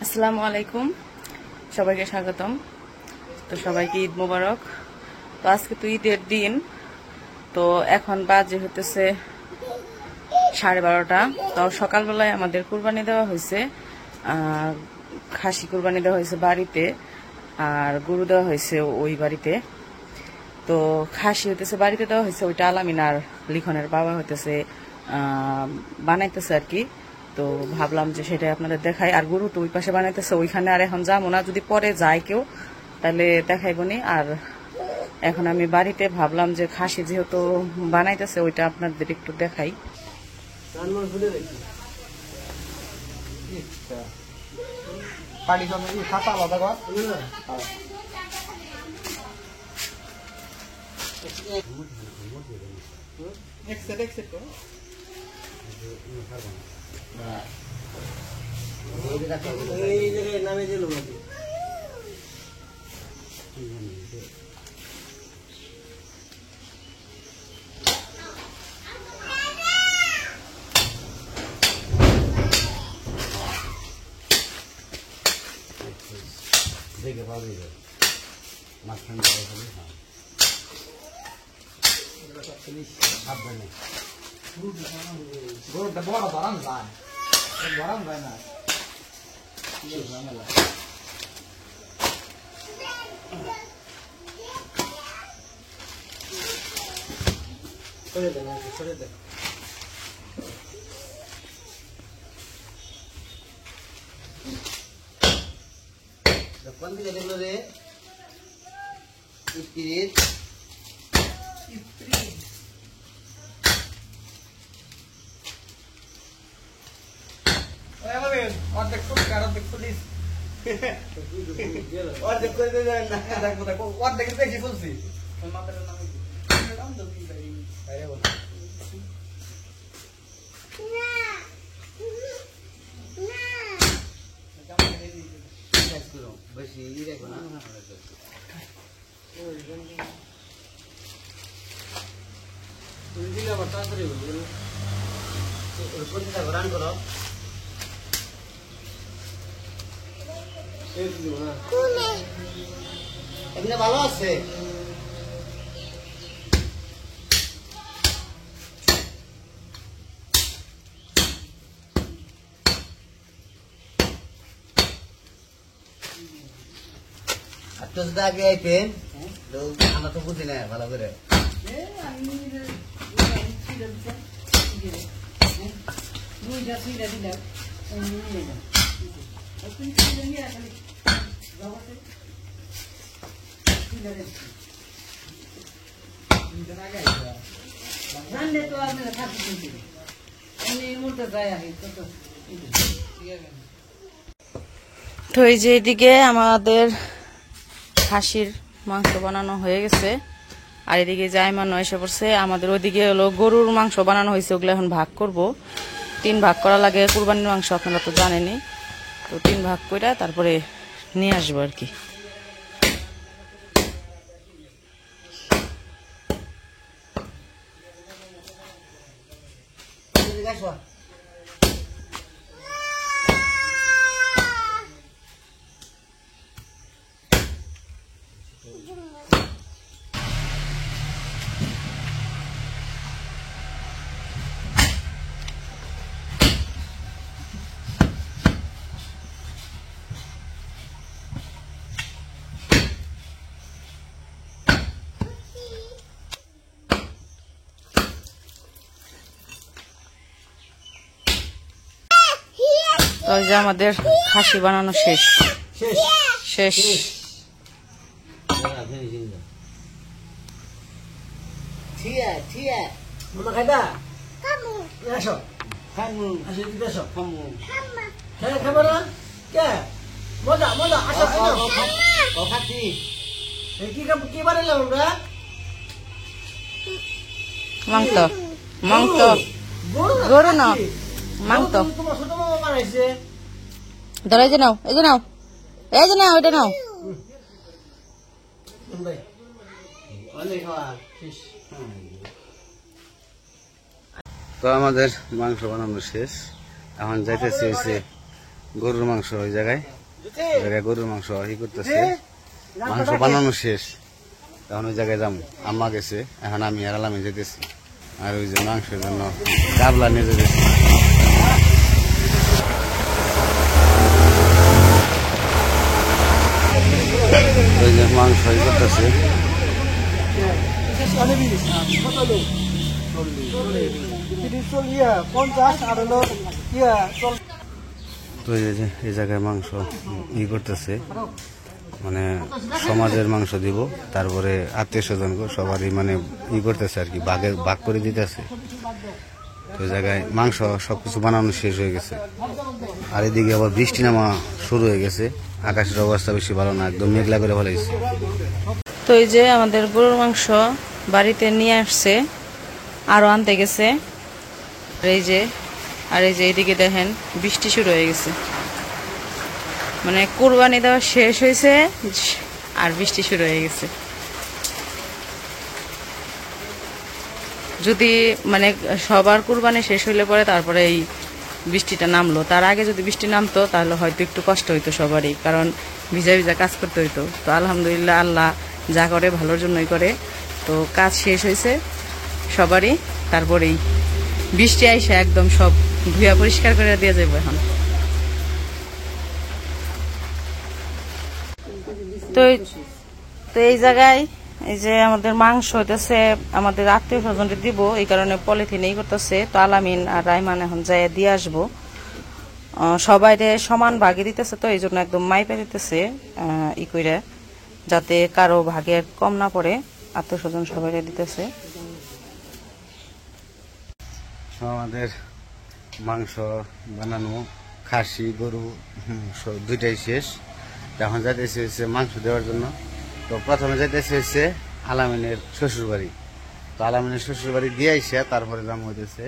আসসালামু আলাইকুম, সবাইকে স্বাগতম। তো সবাইকে ঈদ মোবারক। তো আজকে তো ঈদের দিন, তো এখন বাজে হতেছে 12:30। তো সকালবেলায় আমাদের কুরবানি দেওয়া হয়েছে, খাসি কুরবানি দেওয়া হয়েছে বাড়িতে, আর গরু দেওয়া হয়েছে ওই বাড়িতে। তো খাসি হইতেছে বাড়িতে দেওয়া হয়েছে, ওইটা আলামিন আর লিখনের বাবা হইতেছে বানাইতেছে আর কি। তো ভাবলাম যে সেটাই আপনাদের দেখাই। আর গরু তো ওই পাশে বানাইতেছে, ওইখানে আর এখন যাবো না, যদি পরে যায় কেউ তাহলে দেখাইবনি। আর এখন আমি বাড়িতে ভাবলাম যে খাসি যেহেতু বানাইতেছে ওইটা আপনাদের একটু দেখাই। দেখে পাওয়া যাবে মাঝখানে সাবধানে গরুটা বড় ধরান যায় না সরে দেন কোন দিকে দেখলো রে স্পিরিট অর্ধেক ফুল অর্ধেক পুলিশ অর্ধেক করে দেয় না দেখো দেখো অর্ধেক বেশি ফুলছি বেশি দেখো না তুমি দিলে আবার তাড়াতাড়ি রান করো এমনি ভালো আছে তো যদি আগে আইতেন আমরা তো বুঝি না ভালো করে তো এই যে এদিকে আমাদের খাসির মাংস বানানো হয়ে গেছে, আর এদিকে জায়মানো এসে পড়ছে। আমাদের ওইদিকে হলো গরুর মাংস বানানো হয়েছে, ওগুলো এখন ভাগ করব। 3 ভাগ করা লাগে কুরবানির মাংস, আপনারা তো জানেনই। তো 3 ভাগ করে তারপরে নিয়ে আসবো আর কি। তো যে আমাদের খাসি বানানো শেষ শেষ মাংস মাংস গরু না মাংস ধরো, এই যে নাও, এই যে নাও, এই যে নাও, এটা নাও। তো আমাদের মাংস বানানো শেষ, এখন যাইতেছি হচ্ছে গরুর মাংস ওই জায়গায় গরুর মাংস ই করতেছে, মাংস বানানো শেষ। তখন ওই জায়গায় যাবো, আম্মা গেছে, এখন আমি আর আলামি যেতেছি। আর ওই যে মাংসের জন্য গাবলা নিয়ে যেতেছি। ওই যে মাংস ই করতেছে। তো এই জায়গায় মাংস ই করতেছে, মানে সমাজের মাংস দিব, তারপরে আত্মীয় স্বজন সবারই মানে ই করতেছে আর কি, ভাগ করে দিতেছে। তো জায়গায় মাংস সবকিছু বানানো শেষ হয়ে গেছে। আর এদিকে আবার বৃষ্টি নামা শুরু হয়ে গেছে, আকাশের অবস্থা বেশি ভালো না, একদম মেঘলা করে ফেলাইছে। তো এই যে আমাদের গরুর মাংস বাড়িতে নিয়ে আসছে, আরো আনতে গেছে। আর এই যে এইদিকে দেখেন বৃষ্টি শুরু হয়ে গেছে, মানে কুরবানি দেওয়া শেষ হয়েছে আর বৃষ্টি শুরু হয়ে গেছে। যদি মানে সবার কুরবানি শেষ হইলে পরে তারপরে এই বৃষ্টিটা নামলো, তার আগে যদি বৃষ্টি নামতো তাহলে হয়তো একটু কষ্ট হইতো সবারই, কারণ ভিজা ভিজা কাজ করতে হইতো। তো আলহামদুলিল্লাহ, আল্লাহ যা করে ভালোর জন্যই করে। তো কাজ শেষ হয়েছে সবারই, তারপরেই বৃষ্টি আইসা একদম সব ধুয়া পরিষ্কার করে দিয়ে যাবো এখন। তো এই জায়গায় এই যে আমাদের মাংস হইতেছে, আমাদের আত্মীয় স্বজনকে দিব, এই কারণে পলিথিন এই করতেছে। তো আলামিন আর রাইমান এখন যাই দিয়ে আসবো, সবাই সমান ভাগে দিতেছে। তো এই জন্য একদম মাইপে দিতেছে ই করে, যাতে কারো ভাগের কম না পড়ে, আত্মীয় স্বজন সবাই দিতেছে। আমাদের মাংস বানানো, খাসি গরু দুইটাই শেষ। এখন যাইতেছে হচ্ছে মাংস দেওয়ার জন্য। তো প্রথমে যাইতেছে হচ্ছে আলামিনের শ্বশুর বাড়ি। তো আলামিনের শ্বশুর বাড়ি দিয়ে আইসে তারপরে যাবো হইতেছে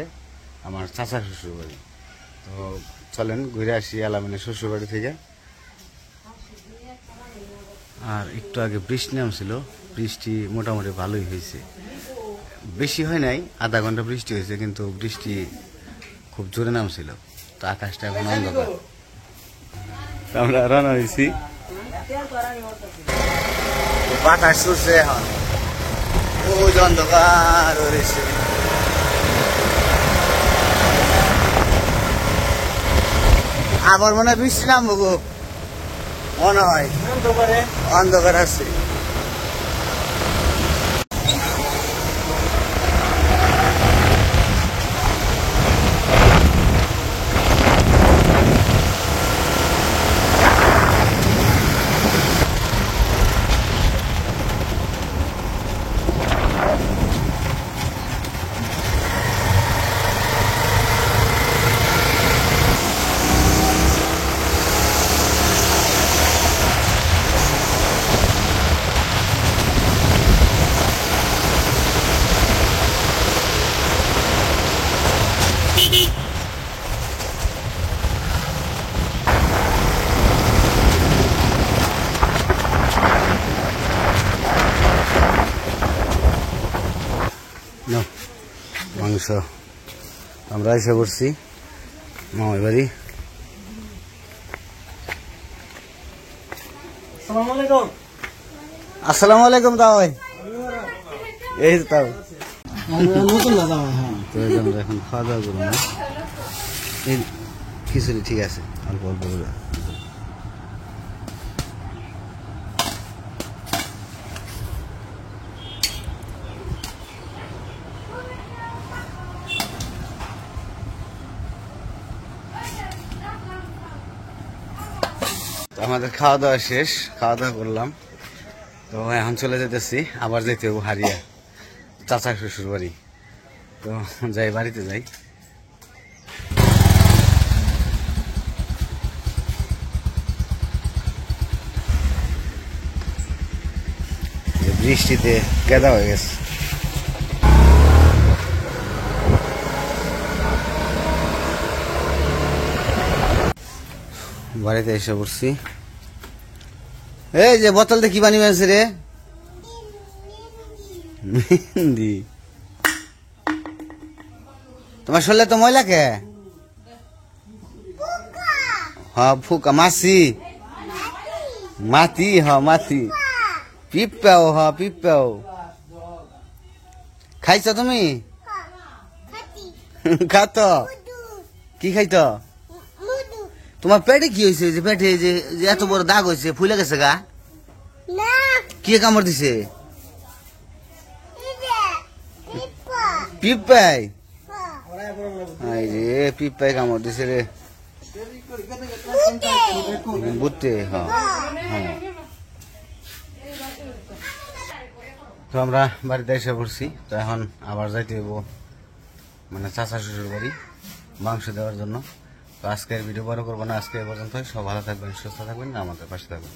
আমার চাচার শ্বশুর বাড়ি। তো চলেন ঘুরে আসি আলামিনের শ্বশুর বাড়ি থেকে। আর একটু আগে বৃষ্টি নামছিল, বৃষ্টি মোটামুটি ভালোই হয়েছে, বেশি হয় নাই, আধা ঘন্টা বৃষ্টি হয়েছে, কিন্তু বৃষ্টি খুব জোরে নামছিল। তো আকাশটা এখন অন্ধকার, আমরা রান্না হয়েছি, বাতাস চলছে এখন, ওই অন্ধকার হয়েছে। আবার মনে হয় বৃষ্টি নামবো গো, মনে হয় অন্ধকার আছে। মাংস আমরা এসে পড়ছি মামার বাড়ি। আসসালামু আলাইকুম। তাও এই তাও আমরা এখন খাওয়া দাওয়া করবো না, এই খিচুড়ি ঠিক আছে, অল্প অল্প করে। আমাদের খাওয়া দাওয়া শেষ, খাওয়া দাওয়া করলাম। তো এখন চলে যেতেছি, আবার যেতে হবো হারিয়া চাচা শ্বশুর বাড়ি। তো যাই, বাড়িতে যাই। বৃষ্টিতে কেদা হয়ে গেছে। বাড়িতে এসে পড়ছি। এই যে বোতলটা কি বানিয়ে আছে রে? মেহেন্দি। তোমার শরীরে তো ময়লা কে? হ্যাঁ ফুকা মাছি মাতি হ মাতি পিপ্পাও হ পিপ্পাও খাইছ তুমি খাত কি খাইত তোমার পেটে কি হয়েছে যে পেটে যে যে এত বড় দাগ হয়েছে ফুলে গেছে গা কে কামড় দিছে পিপ্পাই আই রে পিপ্পাই কামড় দিছে রে বুঝতে হ্যাঁ হ্যাঁ তো আমরা বাড়িতে এসে পড়ছি তো এখন আবার যাইতে হইব মানে চাচা শ্বশুর বাড়ি মাংস দেওয়ার জন্য তো আজকের ভিডিও বড় করবো না আজকে এই পর্যন্ত সব ভালো থাকবেন সুস্থ থাকবেন আমাদের পাশে থাকবেন